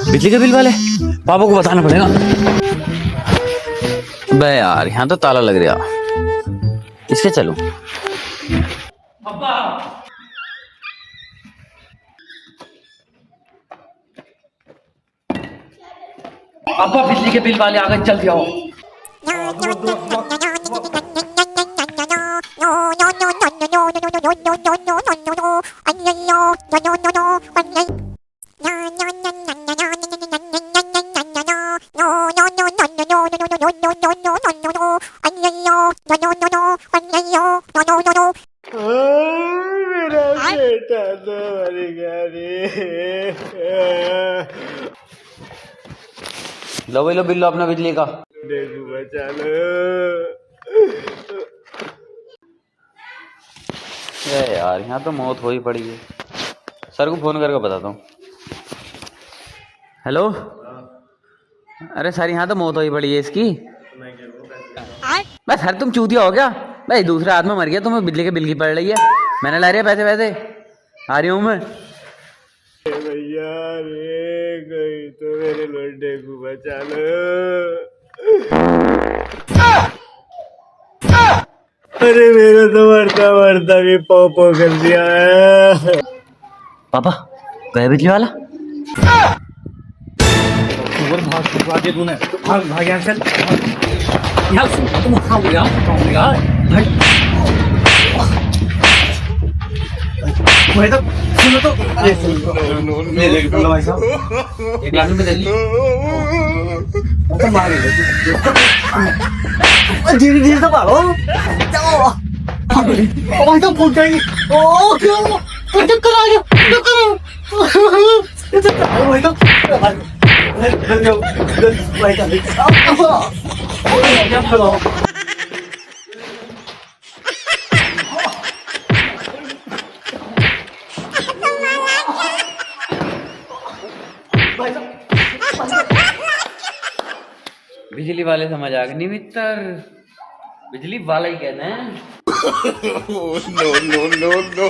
बिजली के बिल वाले पापा को बताना पड़ेगा। बे यार यहाँ तो ताला लग रहा, इसके चलूं। पापा बिजली के बिल वाले आ गए, जल्दी आओ। मेरा बेटा तो मर गया रे। लो भाई लो बिल लो अपना बिजली का। डेगू बचा लो। यार यहाँ तो मौत हो ही पड़ी है। सर को फोन करके बताता हूँ। हेलो, अरे सर यहाँ तो मौत हो ही पड़ी है इसकी। बस सर तुम चूतिया हो गया भाई, दूसरे आदमी मर गया, तुम्हें बिजली के बिल की पड़ रही है। मैंने ला रही है पैसे वैसे आ रही हूँ मैं। भैया रे गई तो मेरे लोटे को बचा लो। अरे मेरा तो मरता मरता भी पोपो कर दिया है। पापा गए बिजली वाला? भाग तूने, भाग यहाँ चल। यार तुम खाओ यार, भाई तो सुनो तो, मेरे भाई साहब एक लाख रुपए दे दी। धीरे धीरे तो भागो, जाओ। भाई तो फूट जाएंगे। ओ क्यों? चक्कर आ गया, चक्कर। भाई तो बिजली वाले समझ आ गए नहीं मित्र, बिजली वाला ही कहते हैं। No no no no.